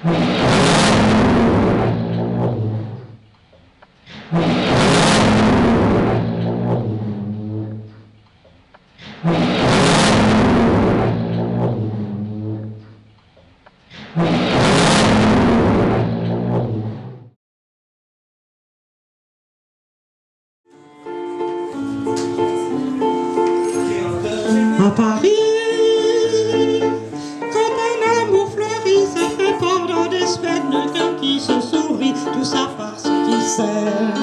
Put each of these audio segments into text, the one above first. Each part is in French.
À Paris, quand un amour fleurit, ça fait pendant des semaines le cœur qui se sourit, tout ça parce qu'il s'aime.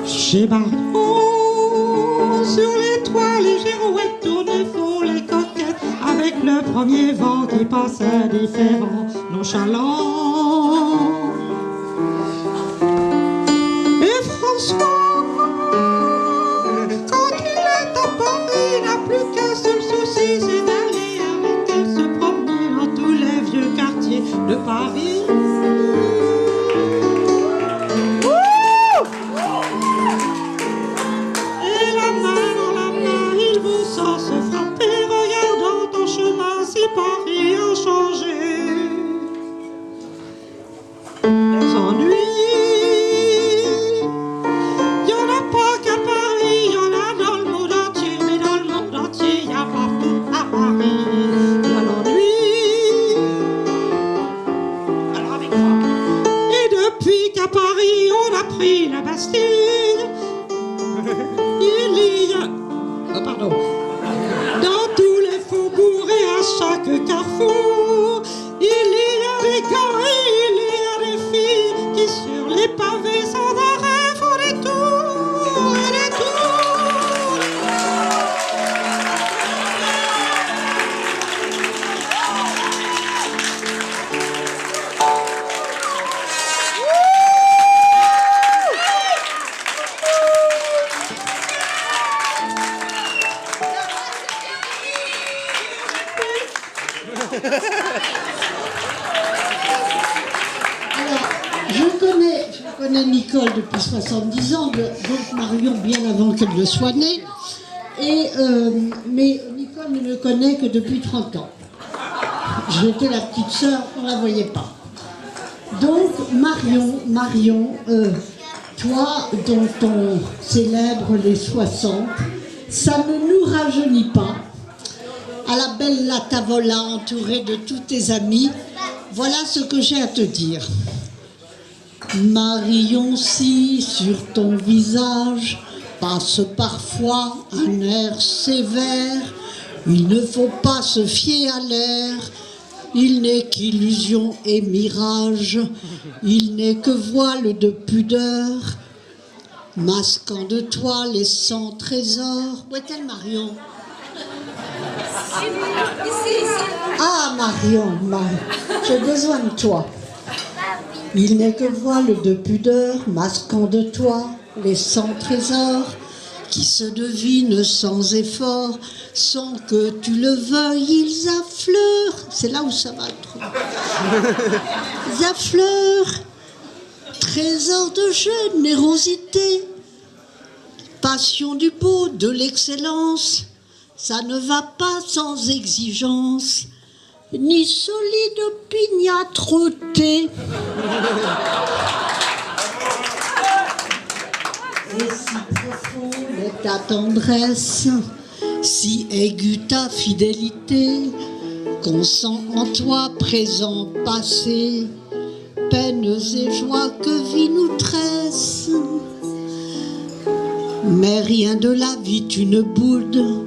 Chez Marion, sur les toits, les girouettes tournent et font les coquettes, avec le premier vent qui passe indifférent, nonchalant. Et François, c'est d'aller avec elle se promener dans tous les vieux quartiers de Paris. Et la main dans la main, ils vont sans se frapper, regardant en chemin si Paris a changé. Les ennuis, il n'y en a pas qu'à Paris, il y en a dans le monde entier, mais dans le monde entier, il n'y a pas à Paris, il y a l'ennui. Alors avec moi. Et depuis qu'à Paris on a pris la Bastille, il y a... Oh pardon. Dans tous les faubourgs et à chaque carrefour, il y a des gars et il y a des filles qui sur les pavés sans arrêt font des tours et des tours. Alors, je connais Nicole depuis 70 ans, donc Marion bien avant qu'elle ne soit née. Mais Nicole ne me connaît que depuis 30 ans. J'étais la petite sœur, on ne la voyait pas. Donc Marion, toi dont on célèbre les 60, ça ne nous rajeunit pas. À la belle La Tavola, entourée de tous tes amis, voilà ce que j'ai à te dire. Marion, si sur ton visage passe parfois un air sévère, il ne faut pas se fier à l'air, il n'est qu'illusion et mirage, il n'est que voile de pudeur, masquant de toi les 100 trésors. Où est-elle, Marion? Ah, Marion, j'ai besoin de toi. Il n'est que voile de pudeur, masquant de toi les 100 trésors qui se devinent sans effort, sans que tu le veuilles, ils affleurent. C'est là où ça va trop. Ils affleurent, trésor de générosité, passion du beau, de l'excellence. Ça ne va pas sans exigence, ni solide opiniâtreté. Et si profonde est ta tendresse, si aiguë ta fidélité, qu'on sent en toi présent, passé, peines et joies que vie nous tresse. Mais rien de la vie tu ne boudes,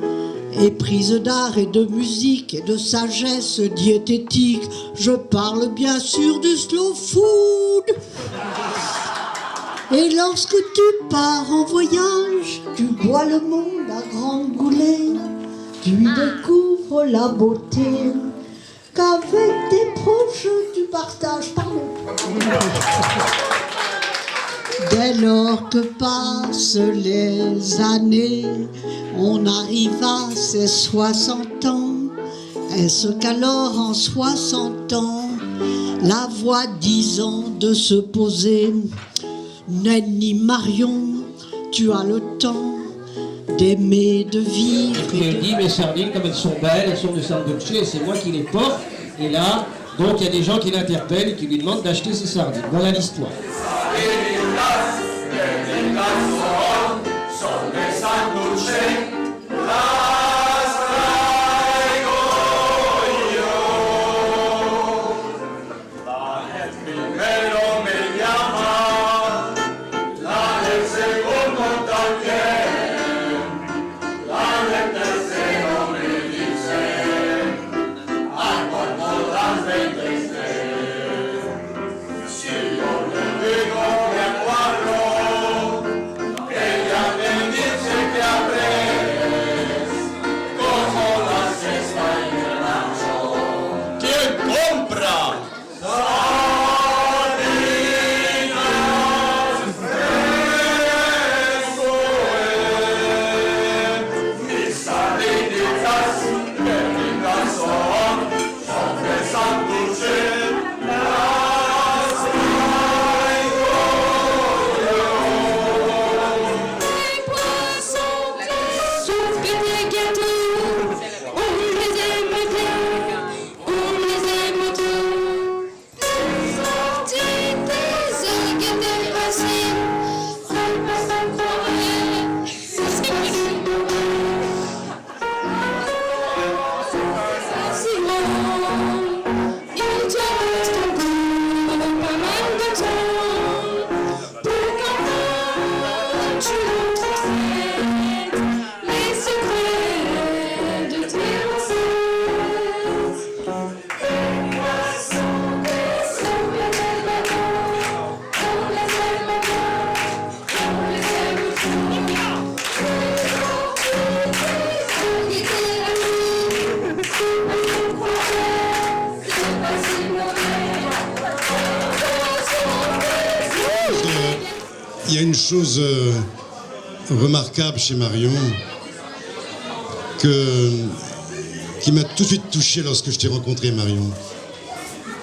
éprise d'art et de musique et de sagesse diététique, je parle bien sûr du slow food. Et lorsque tu pars en voyage, tu bois le monde à grandes goulées, tu y découvres la beauté qu'avec tes proches tu partages. Pardon. Dès lors que passent les années, on arrive à ses 60 ans. Est-ce qu'alors en 60 ans, la voix disant de se poser, Nenni Marion, tu as le temps d'aimer, de vivre. Et puis elle dit, mes sardines, comme elles sont belles, elles sont de Sanducci, et c'est moi qui les porte. Et là, donc il y a des gens qui l'interpellent et qui lui demandent d'acheter ses sardines. Voilà l'histoire. Il y a une chose remarquable chez Marion qui m'a tout de suite touché lorsque je t'ai rencontré, Marion.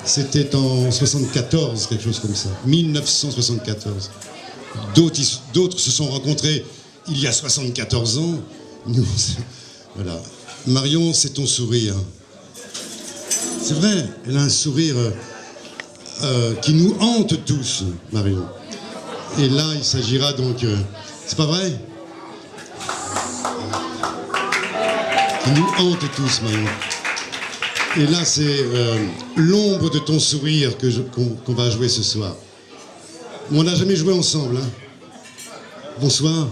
C'était en 74, quelque chose comme ça, 1974. D'autres se sont rencontrés il y a 74 ans. Nous, voilà. Marion, c'est ton sourire. C'est vrai, elle a un sourire qui nous hante tous, Marion. Et là, il s'agira donc... c'est pas vrai? Qui nous hante tous, Marion. Et là, c'est l'ombre de ton sourire qu'on va jouer ce soir. On n'a jamais joué ensemble, hein? Bonsoir.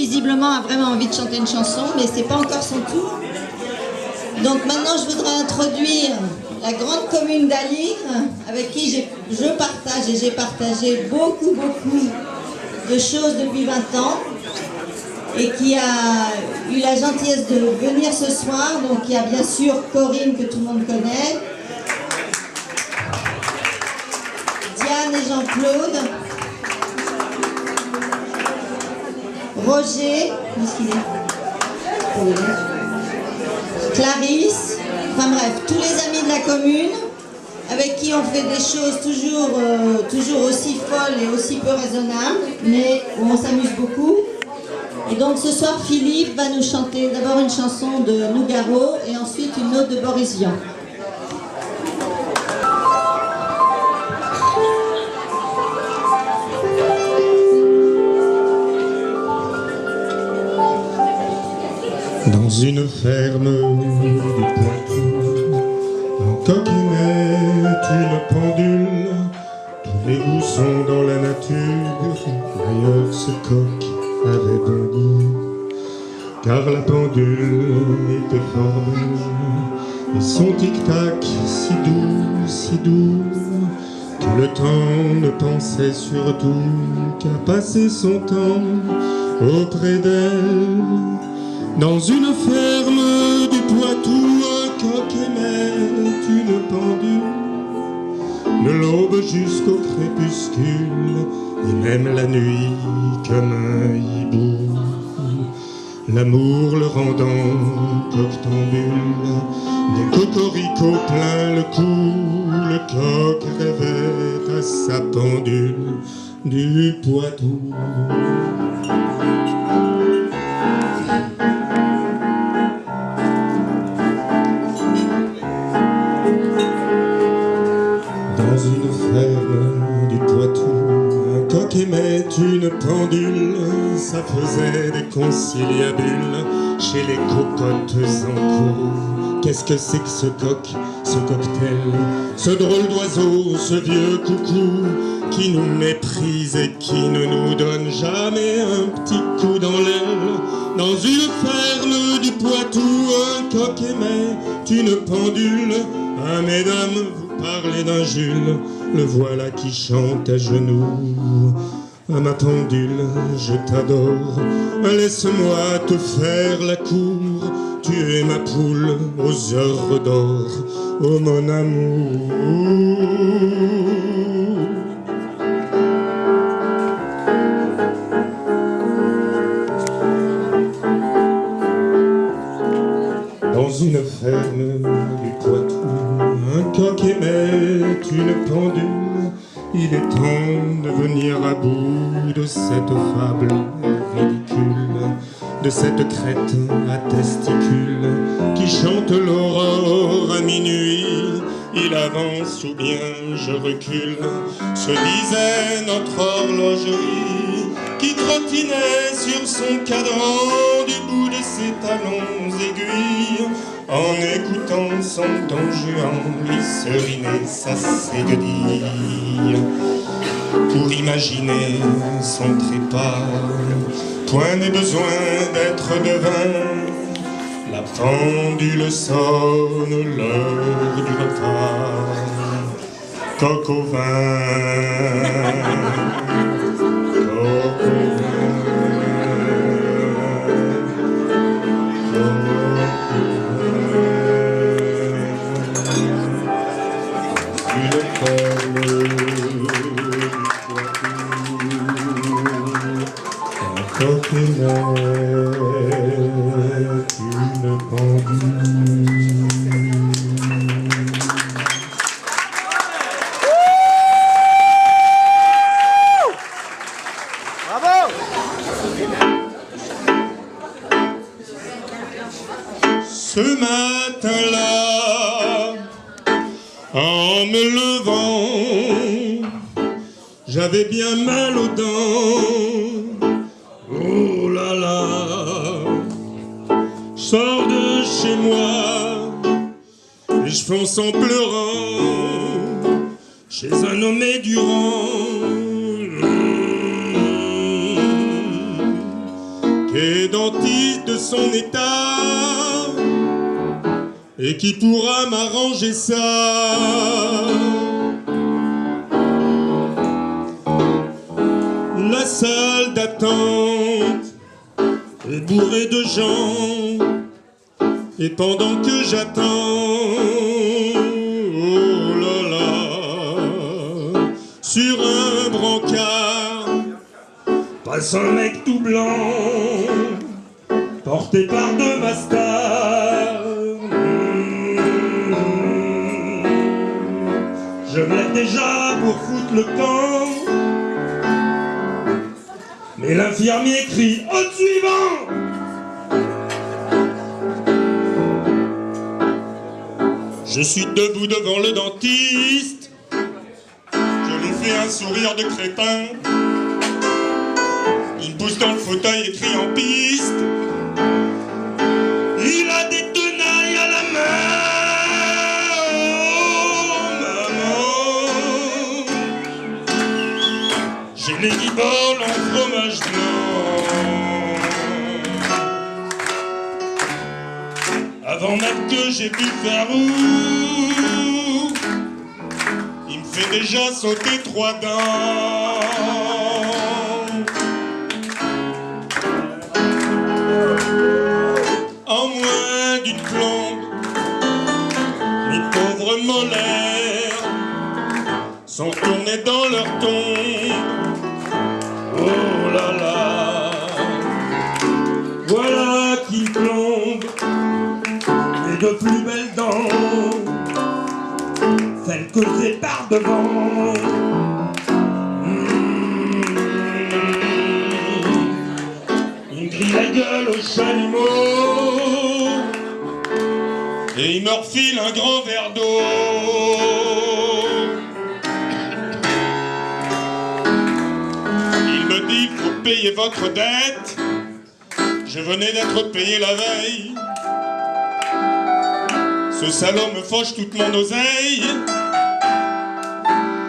visiblement a vraiment envie de chanter une chanson, mais c'est pas encore son tour. Donc maintenant, je voudrais introduire la grande commune d'Alire, avec qui je partage et j'ai partagé beaucoup de choses depuis 20 ans, et qui a eu la gentillesse de venir ce soir. Donc il y a bien sûr Corinne, que tout le monde connaît, Diane et Jean-Claude, Roger, où est-ce qu'il est ? Clarisse, enfin bref, tous les amis de la commune, avec qui on fait des choses toujours aussi folles et aussi peu raisonnables, mais où on s'amuse beaucoup. Et donc ce soir, Philippe va nous chanter d'abord une chanson de Nougaro et ensuite une autre de Boris Vian. Dans une ferme du Poitou, un coq émet une pendule. Tous les goûts sont dans la nature. D'ailleurs, ce coq avait bon goût, car la pendule était fort belle, et son tic-tac si doux, que le temps ne pensait surtout qu'à passer son temps auprès d'elle. Dans une ferme du Poitou, un coq émet une pendule, de l'aube jusqu'au crépuscule, et même la nuit comme un hibou. L'amour le rendant coctambule, des cocoricots plein le cou, le coq rêvait à sa pendule du Poitou. Dans une ferme du Poitou, un coq émet une pendule. Ça faisait des conciliabules chez les cocottes en cour. Qu'est-ce que c'est que ce coq, ce cocktail, ce drôle d'oiseau, ce vieux coucou, qui nous méprise et qui ne nous donne jamais un petit coup dans l'aile. Dans une ferme du Poitou, un coq émet une pendule. Ah mesdames, vous parlez d'un Jules, le voilà qui chante à genoux. À ma pendule, je t'adore, laisse-moi te faire la cour. Tu es ma poule aux heures d'or, oh mon amour. Dans une ferme du Poitou, un coq émet une pendule. Il est temps de venir à bout de cette fable ridicule, de cette crête à testicules qui chante l'aurore à minuit. Il avance ou bien je recule, se disait notre horlogerie, qui trottinait sur son cadran du bout de ses talons aiguilles, en écoutant son Don Juan lui seriner sa séguedille. Pour imaginer son trépas, point n'est besoin d'être devin. La pendule sonne l'heure du repas. Coq au vin, coq au vin, coq émet une pendule. Bravo! Ce matin-là, en me levant, j'avais bien mal aux dents. Oh là là, je sors de chez moi et je fonce en pleurant chez un nommé Durand, est dentiste de son état et qui pourra m'arranger ça. La salle d'attente est bourrée de gens et pendant que j'attends, oh là là, sur un brancard passe un mec tout blanc porté par deux bastards. Je me lève déjà pour foutre le camp, mais l'infirmier crie « Au suivant !» Je suis debout devant le dentiste, je lui fais un sourire de crétin. Il me pousse dans le fauteuil et crie en piste. Il a des tenailles à la main, oh maman. J'ai les guiboles en fromage blanc. Avant même que j'ai pu faire ouh, il me fait déjà sauter 3 dents. En moins d'une plombe, mes pauvres molaires sont tournés dans leur tombe. Oh là là, voilà qui plombe et de plus belles dents, celles que j'ai par devant. Il grille la gueule au chalumeau et il me refile un grand verre d'eau. Il me dit pour payer votre dette, je venais d'être payé la veille. Ce salaud me fauche toute mon oseille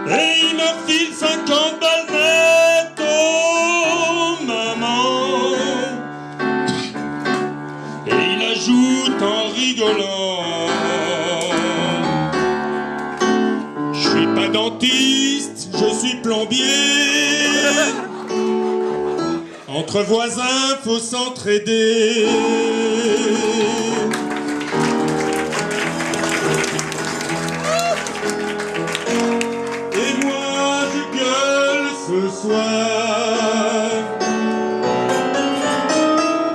et il me refile 50 balles nettes. Oh maman. Et il ajoute en rigolant, je suis pas dentiste, je suis plombier. Entre voisins, faut s'entraider. Et moi, je gueule ce soir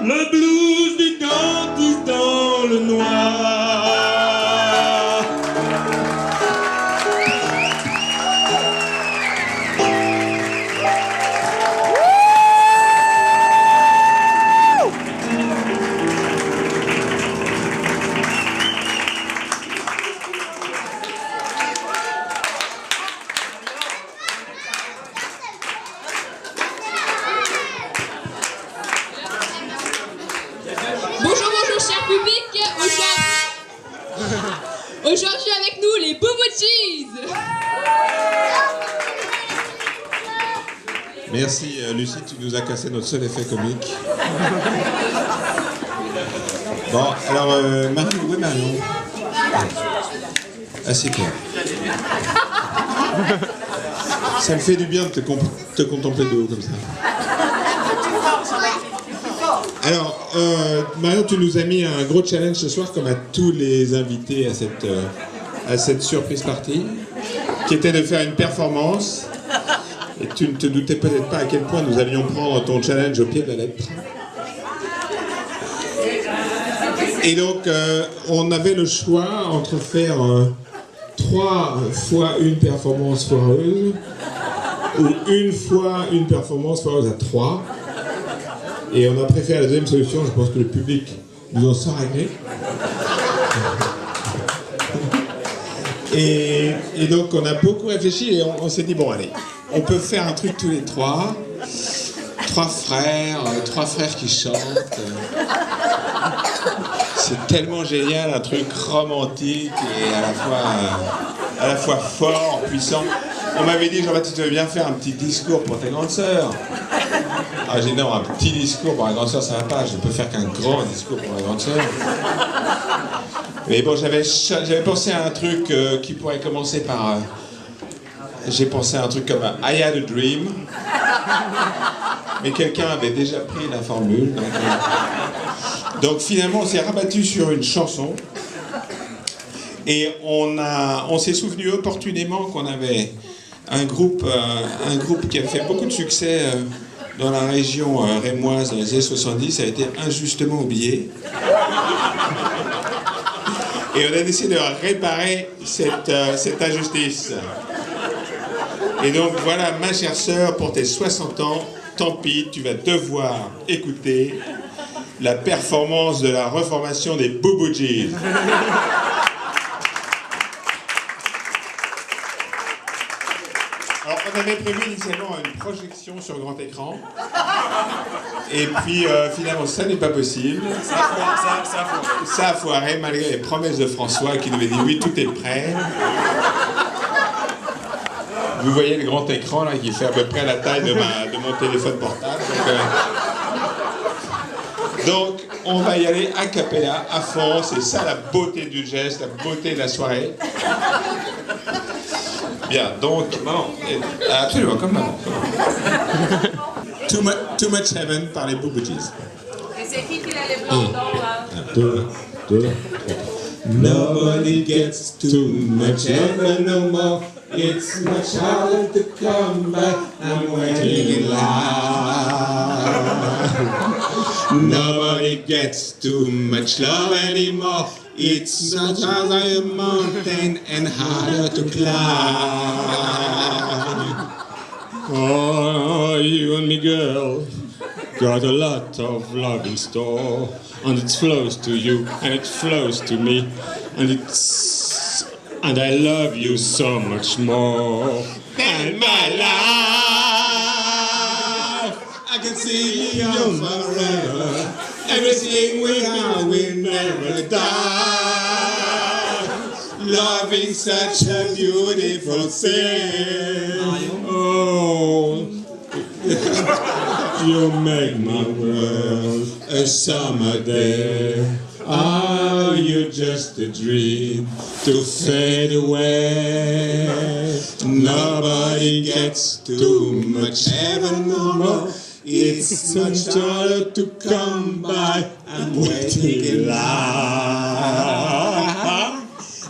le blues du dentiste dans le noir. Bonjour, bonjour, cher public. Aujourd'hui avec nous, les Boubou Cheese. Merci Lucie, tu nous as cassé notre seul effet comique. Bon, alors Marion, où est Marion? Assieds-toi. Ça me fait du bien de te contempler de haut comme ça. Alors, Marion, tu nous as mis un gros challenge ce soir, comme à tous les invités à cette surprise party, qui était de faire une performance. Et tu ne te doutais peut-être pas à quel point nous allions prendre ton challenge au pied de la lettre. Et donc, on avait le choix entre faire 3 fois une performance foireuse ou 1 fois une performance foireuse à 3. Et on a préféré la deuxième solution, je pense que le public nous en sort agré. Et donc on a beaucoup réfléchi et on s'est dit, bon allez, on peut faire un truc tous les 3. 3 frères qui chantent. C'est tellement génial, un truc romantique et à la fois fort, puissant. On m'avait dit, Jean-Baptiste, tu veux bien faire un petit discours pour ta grande sœur. Ah, j'ai dit, non, un petit discours pour la grande sœur, ça va pas. Je ne peux faire qu'un grand discours pour la grande sœur. Mais bon, j'avais pensé à un truc qui pourrait commencer par... j'ai pensé à un truc comme I had a dream. Mais quelqu'un avait déjà pris la formule. Donc finalement, on s'est rabattu sur une chanson. Et on s'est souvenu opportunément qu'on avait un groupe qui a fait beaucoup de succès dans la région rémoise dans les années 70, a été injustement oublié. Et on a décidé de réparer cette injustice. Et donc voilà, ma chère sœur, pour tes 60 ans, tant pis, tu vas devoir écouter la performance de la reformation des Boo Boo Gees. Alors, on avait prévu initialement une projection sur grand écran. Et puis, finalement, ça n'est pas possible. Ça a foiré, malgré les promesses de François qui nous avait dit oui, tout est prêt. Vous voyez le grand écran là qui fait à peu près la taille de mon téléphone portable. Donc, on va y aller a cappella, à fond. C'est ça la beauté du geste, la beauté de la soirée. Bien, donc, maman, absolument, comme maman. Too Much Heaven par les Boo Boo Gees. Et c'est qui a les blancs d'or là? 2, 3. Nobody gets too much heaven no more. It's much harder to come by. I'm waiting in line. Nobody gets too much love anymore. It's much harder a mountain and harder to climb. Oh, you and me, girl, got a lot of love in store, and it flows to you, and it flows to me, and I love you so much more. And my life, I can see you forever. Everything we are will never die. Loving such a beautiful thing. Oh, you make my world a summer day. Are you just a dream to fade away? Nobody gets too much heaven no more. It's much harder to come by. I'm waiting in line.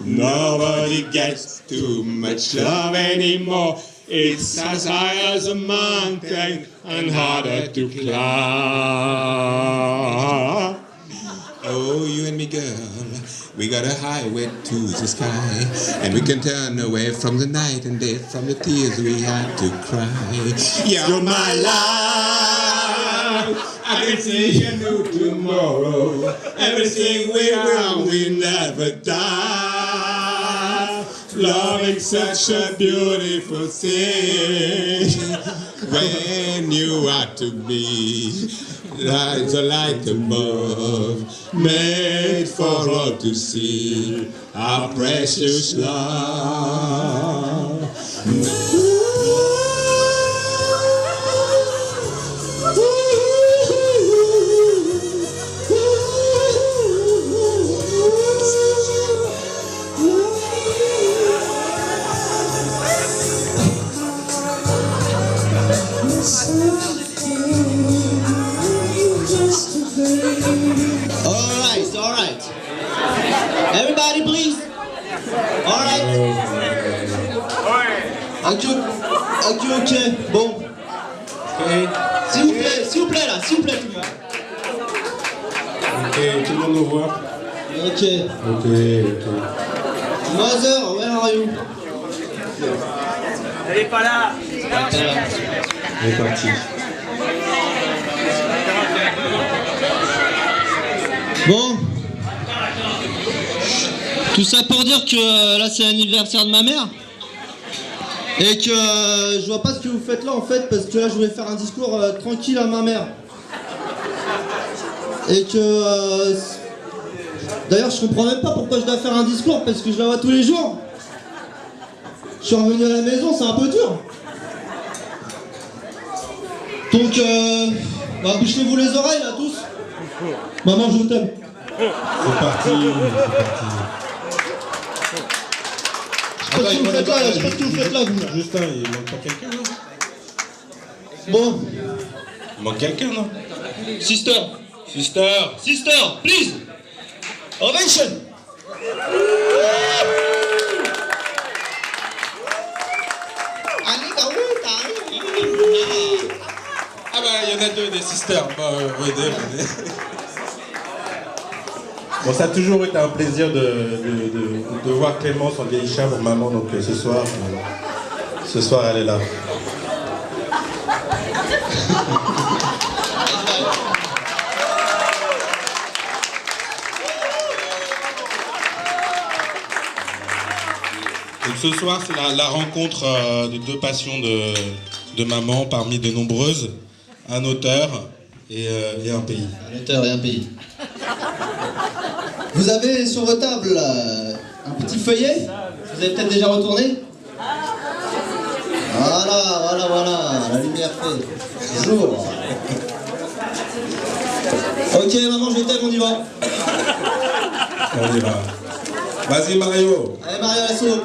Nobody gets too much love anymore. It's as high as a mountain and harder to climb. Oh, you and me, girl, we got a highway to the sky, and we can turn away from the night and day, from the tears we had to cry. You're my life, I can see a new tomorrow. Everything we are, we never die. Loving such a beautiful thing. When you are to me, like the light above, made for all to see, our precious love. All right. Everybody, please. All right. Ok. Bon. Okay. S'il vous plaît, là, s'il vous plaît, tout le monde. Ok, tout le monde nous voit. Ok. Mother, where are you? Elle est pas là. Elle est partie. Bon. Tout ça pour dire que là c'est l'anniversaire de ma mère. Et que je vois pas ce que vous faites là en fait, parce que là je voulais faire un discours tranquille à ma mère. Et que d'ailleurs je comprends même pas pourquoi je dois faire un discours, parce que je la vois tous les jours. Je suis revenu à la maison, c'est un peu dur. Donc, bah, bouchez-vous les oreilles là tous. Maman, je t'aime. C'est parti, Je sais pas ce que vous faites là, je sais pas ce que vous faites là, vous. Justin, il manque pas quelqu'un, non? Bon, Il manque quelqu'un, non? sister, please. Ovation. Ah bah, il y en a deux, des sisters. Bah, venez. Bon, ça a toujours été un plaisir de voir Clémence en vieille chèvre, maman, donc ce soir, elle est là. Donc ce soir, c'est la rencontre de deux passions de maman parmi de nombreuses, un auteur et un pays. Un auteur et un pays. Vous avez sur votre table un petit feuillet. Vous avez peut-être déjà retourné. Voilà, la lumière fait jour. Ok, maman, je t'aime, on y va. On y va. Vas-y, Mario. Allez, Mario, l'assaut.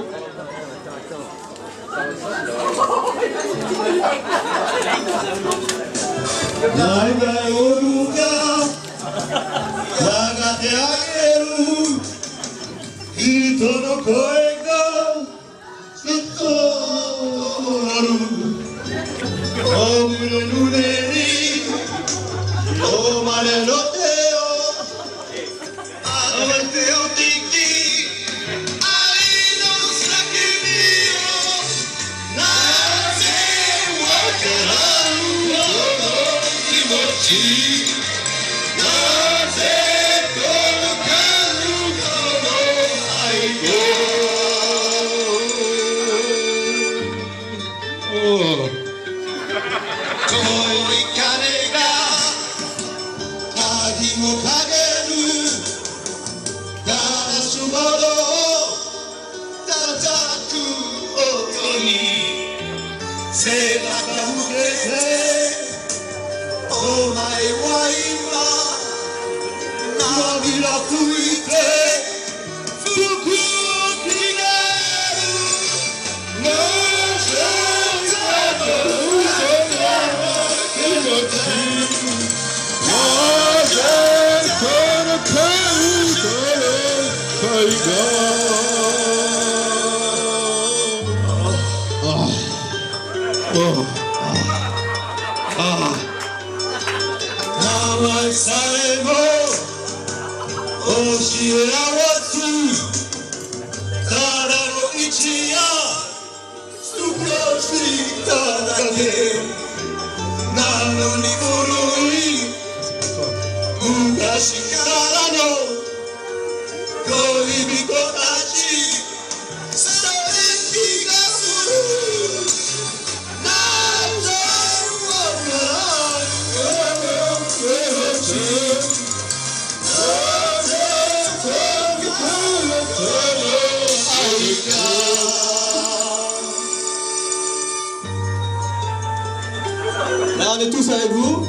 Là, on est tous avec vous.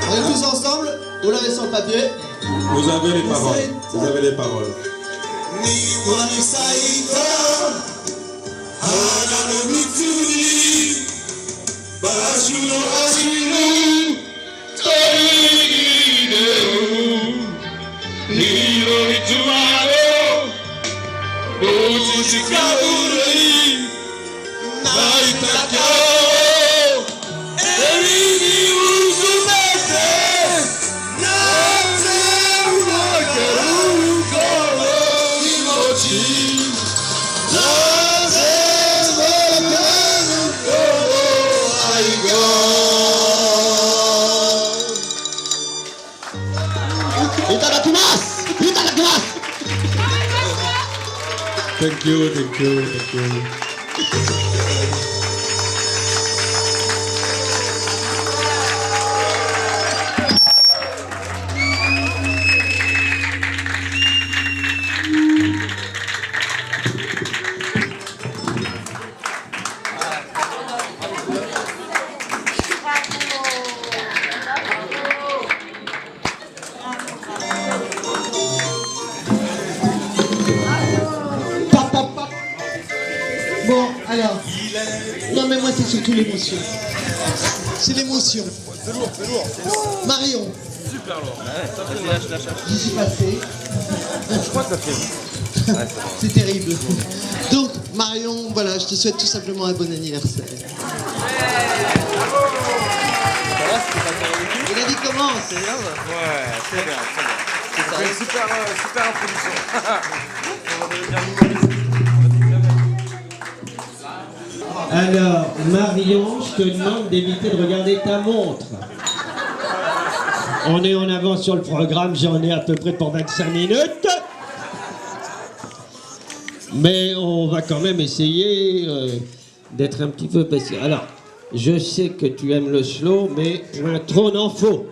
On est tous ensemble. Vous l'avez sur le papier. Vous avez les paroles. Vous avez les paroles. Thank you, thank you, thank you. surtout l'émotion. C'est l'émotion. C'est lourd. Marion. Super lourd. J'y suis passé. Je crois que ça fait. Ouais, c'est terrible. Donc, Marion, voilà, je te souhaite tout simplement un bon anniversaire. Et la vie commence. C'est bien, ouais, c'est bien. C'est une super introduction. On va devenir humoriste. Alors, Marion, je te demande d'éviter de regarder ta montre. On est en avance sur le programme, j'en ai à peu près pour 25 minutes. Mais on va quand même essayer d'être un petit peu patient. Alors, je sais que tu aimes le slow, mais trop n'en faut.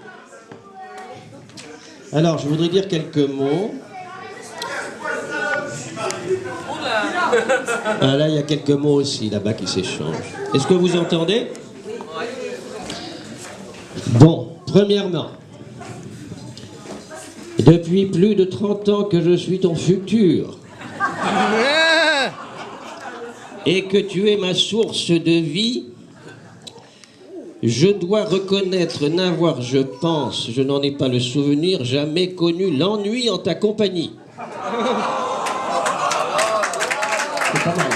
Alors, je voudrais dire quelques mots. Ah, là, il y a quelques mots aussi, là-bas, qui s'échangent. Est-ce que vous entendez? Bon, premièrement, depuis plus de 30 ans que je suis ton futur, et que tu es ma source de vie, je dois reconnaître n'avoir, je pense, je n'en ai pas le souvenir, jamais connu l'ennui en ta compagnie. C'est pas mal.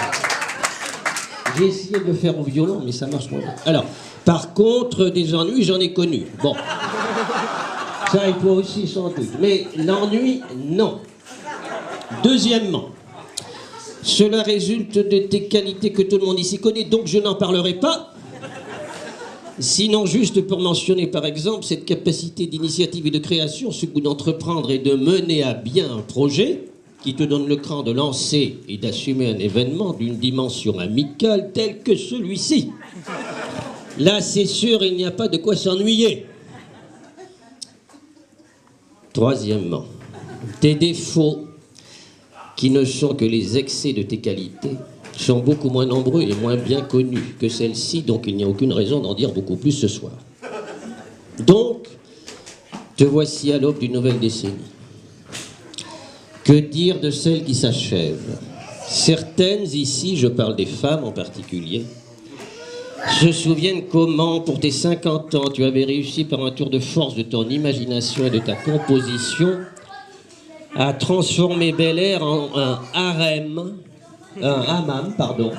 J'ai essayé de le faire au violon, mais ça marche pas. Alors, par contre, des ennuis, j'en ai connu. Bon. Ça, et toi aussi, sans doute. Mais l'ennui, non. Deuxièmement, cela résulte de tes qualités que tout le monde ici connaît, donc je n'en parlerai pas. Sinon, juste pour mentionner par exemple cette capacité d'initiative et de création, ce goût d'entreprendre et de mener à bien un projet qui te donne le cran de lancer et d'assumer un événement d'une dimension amicale tel que celui-ci. Là, c'est sûr, il n'y a pas de quoi s'ennuyer. Troisièmement, tes défauts, qui ne sont que les excès de tes qualités, sont beaucoup moins nombreux et moins bien connus que celles-ci, donc il n'y a aucune raison d'en dire beaucoup plus ce soir. Donc, te voici à l'aube d'une nouvelle décennie. Que dire de celle qui s'achève? Certaines ici, je parle des femmes en particulier, se souviennent comment, pour tes 50 ans, tu avais réussi par un tour de force de ton imagination et de ta composition à transformer Bel Air en un harem, un hammam, pardon.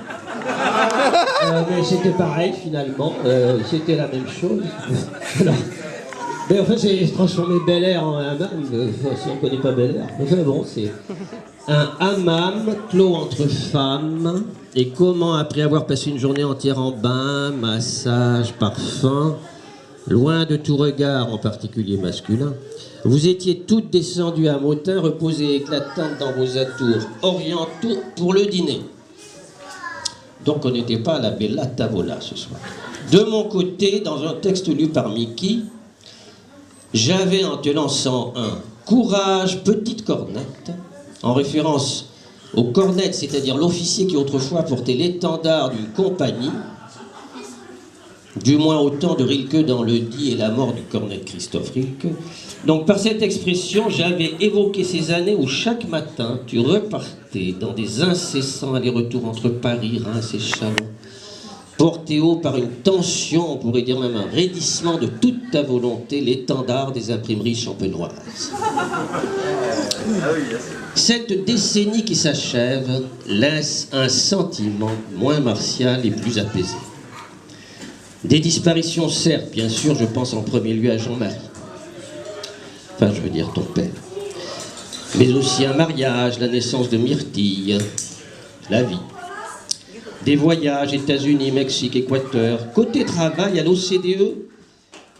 Mais c'était pareil finalement, c'était la même chose. Alors, mais enfin, c'est transformer Bel Air en hammam, si on ne connaît pas Bel Air. Enfin bon, c'est un hammam clos entre femmes. Et comment, après avoir passé une journée entière en bain, massage, parfum, loin de tout regard, en particulier masculin, vous étiez toutes descendues à Motin, reposées éclatantes dans vos atours orientaux pour le dîner. Donc on n'était pas à la Bella Tavola ce soir. De mon côté, dans un texte lu par Mickey, j'avais en te lançant un « Courage, petite cornette », en référence aux cornettes, c'est-à-dire l'officier qui autrefois portait l'étendard d'une compagnie, du moins autant de Rilke dans Le Dit et la mort du cornette Christophe Rilke. Donc par cette expression, j'avais évoqué ces années où chaque matin, tu repartais dans des incessants allers-retours entre Paris, Reims et Chalon, porté haut par une tension, on pourrait dire même un raidissement de toute ta volonté, l'étendard des imprimeries champenoises. Cette décennie qui s'achève laisse un sentiment moins martial et plus apaisé. Des disparitions, certes, bien sûr, je pense en premier lieu à Jean-Marie. Enfin, je veux dire ton père. Mais aussi un mariage, la naissance de Myrtille, la vie. Des voyages, États-Unis, Mexique, Équateur. Côté travail, à l'OCDE,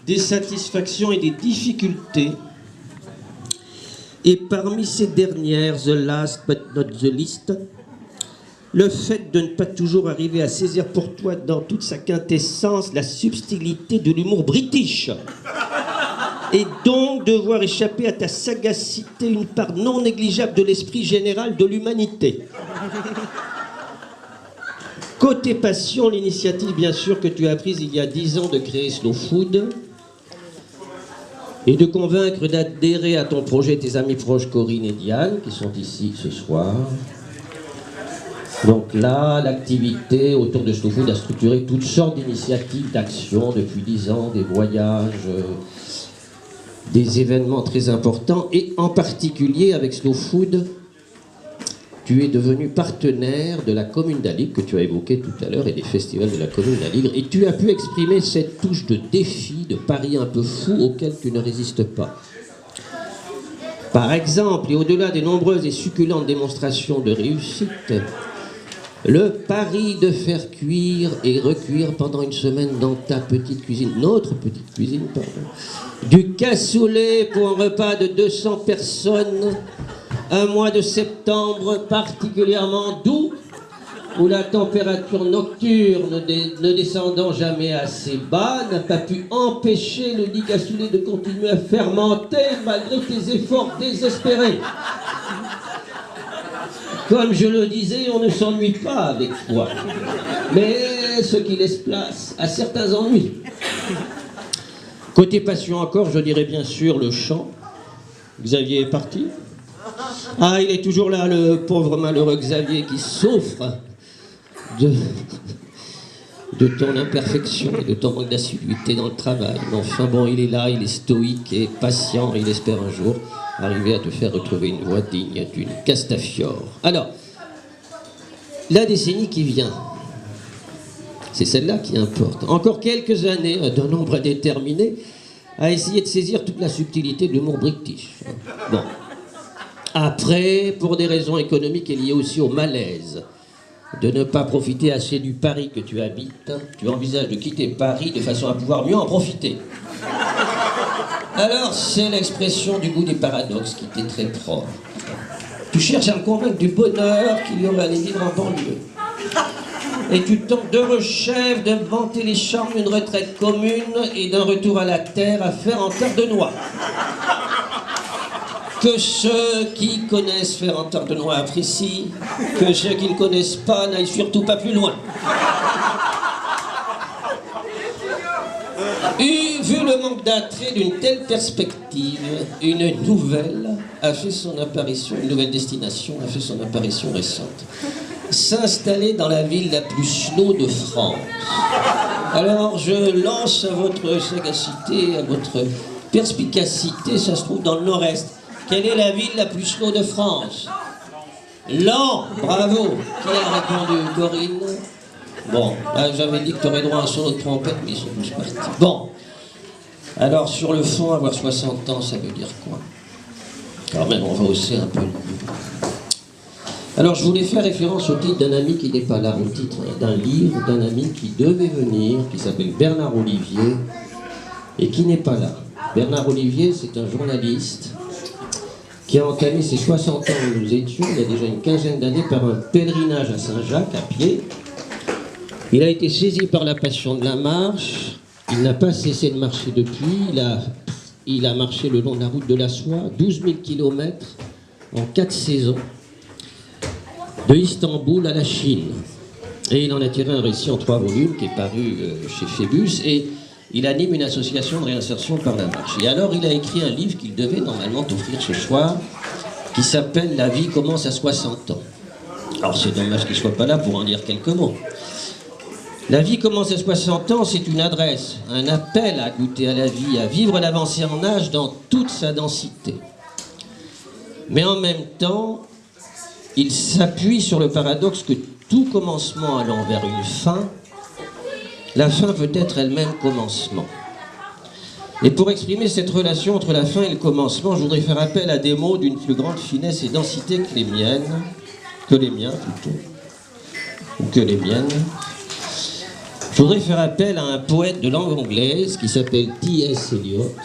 des satisfactions et des difficultés. Et parmi ces dernières, the last but not the least, le fait de ne pas toujours arriver à saisir pour toi dans toute sa quintessence la subtilité de l'humour british. Et donc devoir échapper à ta sagacité une part non négligeable de l'esprit général de l'humanité. Côté passion, l'initiative bien sûr que tu as prise il y a 10 ans de créer Slow Food et de convaincre d'adhérer à ton projet tes amis proches Corinne et Diane qui sont ici ce soir. Donc là, l'activité autour de Slow Food a structuré toutes sortes d'initiatives, d'actions depuis 10 ans, des voyages, des événements très importants. Et en particulier avec Slow Food, tu es devenu partenaire de la commune d'Aligre, que tu as évoqué tout à l'heure, et des festivals de la commune d'Aligre. Et tu as pu exprimer cette touche de défi, de pari un peu fou auquel tu ne résistes pas. Par exemple, et au-delà des nombreuses et succulentes démonstrations de réussite, le pari de faire cuire et recuire pendant une semaine dans ta petite cuisine, notre petite cuisine, pardon, du cassoulet pour un repas de 200 personnes, un mois de septembre particulièrement doux, où la température nocturne ne descendant jamais assez bas n'a pas pu empêcher le dit cassoulet de continuer à fermenter malgré tes efforts désespérés. Comme je le disais, on ne s'ennuie pas avec toi, mais ce qui laisse place à certains ennuis. Côté passion encore, je dirais bien sûr le chant. Xavier est parti. Ah, il est toujours là, le pauvre malheureux Xavier qui souffre de ton imperfection et de ton manque d'assiduité dans le travail. Mais enfin bon, il est là, il est stoïque et patient, et il espère un jour arriver à te faire retrouver une voix digne d'une Castafiore. Alors, la décennie qui vient, c'est celle-là qui importe. Encore quelques années, d'un nombre indéterminé, à essayer de saisir toute la subtilité de l'humour british. Bon. Après, pour des raisons économiques et liées aussi au malaise, de ne pas profiter assez du Paris que tu habites, tu envisages de quitter Paris de façon à pouvoir mieux en profiter. Alors, c'est l'expression du goût des paradoxes qui t'est très propre. Tu cherches à me convaincre du bonheur qu'il y aurait à aller vivre en banlieue. Et tu tentes d'heureux chef de vanter les charmes d'une retraite commune et d'un retour à la terre à faire en terre de noix. Que ceux qui connaissent faire en terre de noix apprécient, que ceux qui ne connaissent pas n'aillent surtout pas plus loin. Vu le manque d'attrait d'une telle perspective, une nouvelle a fait son apparition, une nouvelle destination a fait son apparition récente. S'installer dans la ville la plus slow de France. Alors je lance à votre sagacité, à votre perspicacité, ça se trouve dans le nord-est. Quelle est la ville la plus slow de France? Lan, bravo. Qui a répondu? Corinne? Bon, là j'avais dit que tu aurais droit à un solo de trompette, mais ils sont tous partis. Bon, alors sur le fond, avoir 60 ans, ça veut dire quoi? Quand même, on va hausser un peu le niveau. Alors je voulais faire référence au titre d'un ami qui n'est pas là, au titre d'un livre d'un ami qui devait venir, qui s'appelle Bernard Olivier, et qui n'est pas là. Bernard Olivier, c'est un journaliste qui a entamé ses 60 ans où nous étions, il y a déjà une quinzaine d'années, par un pèlerinage à Saint-Jacques, à pied. Il a été saisi par la passion de la marche, il n'a pas cessé de marcher depuis, il a marché le long de la route de la soie, 12 000 km en 4 saisons, de Istanbul à la Chine. Et il en a tiré un récit en 3 volumes qui est paru chez Phébus, et il anime une association de réinsertion par la marche. Et alors il a écrit un livre qu'il devait normalement t'offrir ce soir, qui s'appelle « La vie commence à 60 ans ». Alors c'est dommage qu'il ne soit pas là pour en dire quelques mots. La vie commence à 60 ans, c'est une adresse, un appel à goûter à la vie, à vivre l'avancée en âge dans toute sa densité. Mais en même temps, il s'appuie sur le paradoxe que tout commencement allant vers une fin, la fin peut être elle-même commencement. Et pour exprimer cette relation entre la fin et le commencement, je voudrais faire appel à des mots d'une plus grande finesse et densité que les miens plutôt, ou que les miennes. Je voudrais faire appel à un poète de langue anglaise qui s'appelle T.S. Eliot,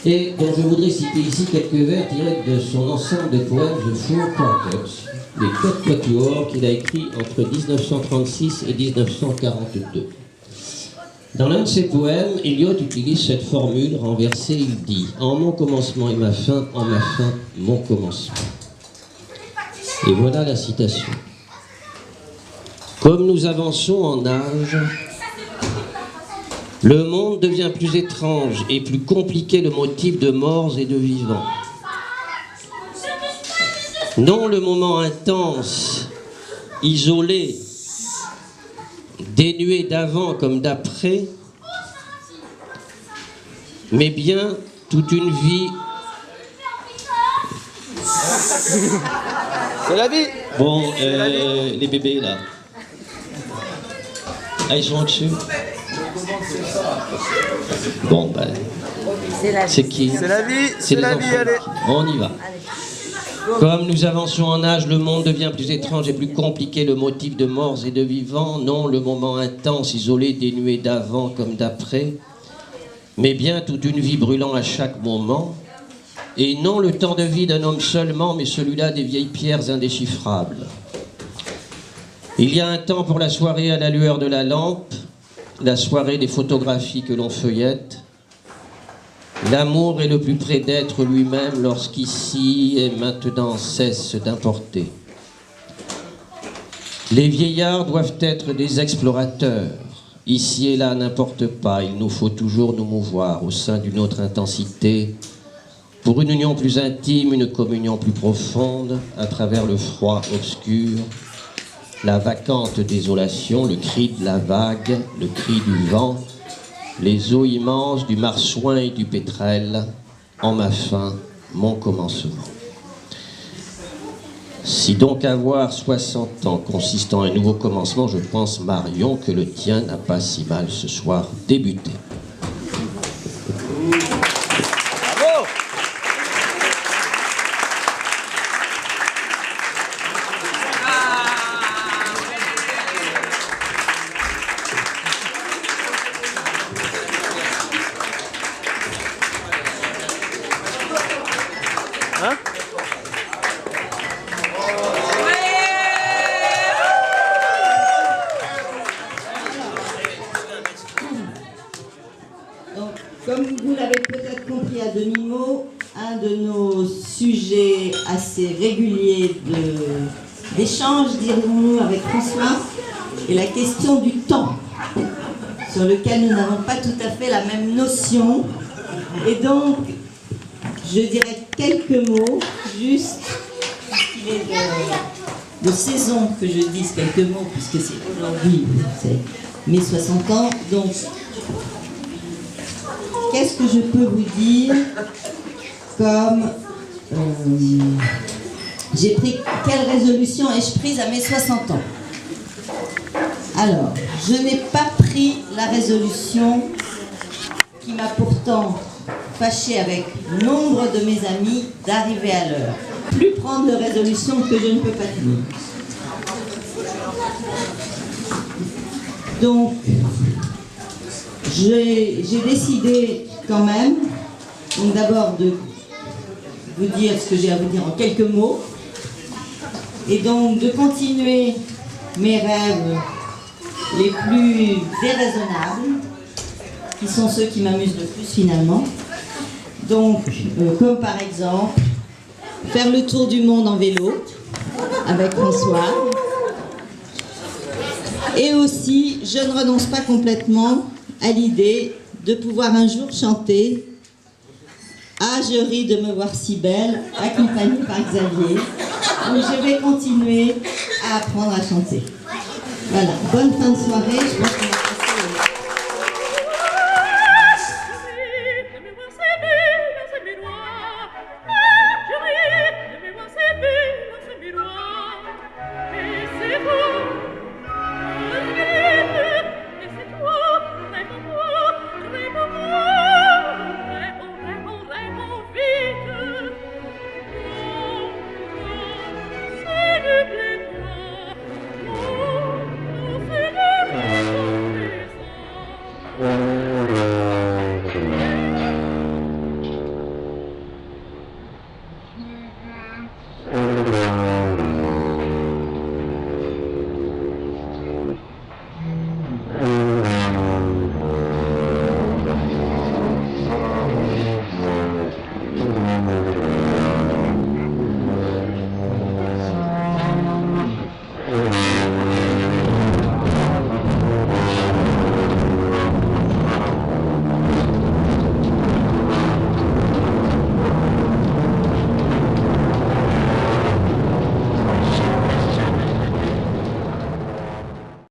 et dont je voudrais citer ici quelques vers tirés de son ensemble de poèmes The Four Quartets, les 4 quatuors qu'il a écrits entre 1936 et 1942. Dans l'un de ses poèmes, Eliot utilise cette formule renversée, il dit « En mon commencement et ma fin, en ma fin, mon commencement ». Et voilà la citation. Comme nous avançons en âge, le monde devient plus étrange et plus compliqué le motif de morts et de vivants. Non le moment intense, isolé, dénué d'avant comme d'après, mais bien toute une vie. C'est la vie. Bon, les bébés là. Ah, ils sont au-dessus. Bon, ben. C'est qui? C'est la vie. C'est les la enfants. vie, allez. On y va. Comme nous avançons en âge, le monde devient plus étrange et plus compliqué. Le motif de morts et de vivants, non le moment intense, isolé, dénué d'avant comme d'après, mais bien toute une vie brûlant à chaque moment. Et non le temps de vie d'un homme seulement, mais celui-là des vieilles pierres indéchiffrables. Il y a un temps pour la soirée à la lueur de la lampe, la soirée des photographies que l'on feuillette. L'amour est le plus près d'être lui-même lorsqu'ici et maintenant cesse d'importer. Les vieillards doivent être des explorateurs. Ici et là n'importe pas, il nous faut toujours nous mouvoir au sein d'une autre intensité, pour une union plus intime, une communion plus profonde, à travers le froid obscur, la vacante désolation, le cri de la vague, le cri du vent, les eaux immenses du marsouin et du pétrel, en ma fin, mon commencement. Si donc avoir 60 ans consiste en un nouveau commencement, je pense, Marion, que le tien n'a pas si mal ce soir débuté. Bravo. Hein? Donc, comme vous l'avez peut-être compris à demi-mot, un de nos sujets assez réguliers d'échange, dirons-nous, avec François, est la question du temps, sur lequel nous n'avons pas tout à fait la même notion. Et donc, je dirais quelques mots, juste, puisqu'il est de saison que je dise quelques mots, puisque c'est aujourd'hui, c'est mes 60 ans. Donc, qu'est-ce que je peux vous dire comme... j'ai pris... Quelle résolution ai-je prise à mes 60 ans? Alors, je n'ai pas pris la résolution qui m'a pourtant fâchée avec nombre de mes amis d'arriver à l'heure. Plus prendre de résolution que je ne peux pas tenir. Donc, j'ai décidé quand même, donc d'abord de vous dire ce que j'ai à vous dire en quelques mots, et donc de continuer mes rêves les plus déraisonnables, qui sont ceux qui m'amusent le plus finalement. Donc, comme par exemple, faire le tour du monde en vélo avec François. Et aussi, je ne renonce pas complètement à l'idée de pouvoir un jour chanter « Ah, je ris de me voir si belle », accompagnée par Xavier. Donc je vais continuer à apprendre à chanter. Voilà, bonne fin de soirée. Je pense que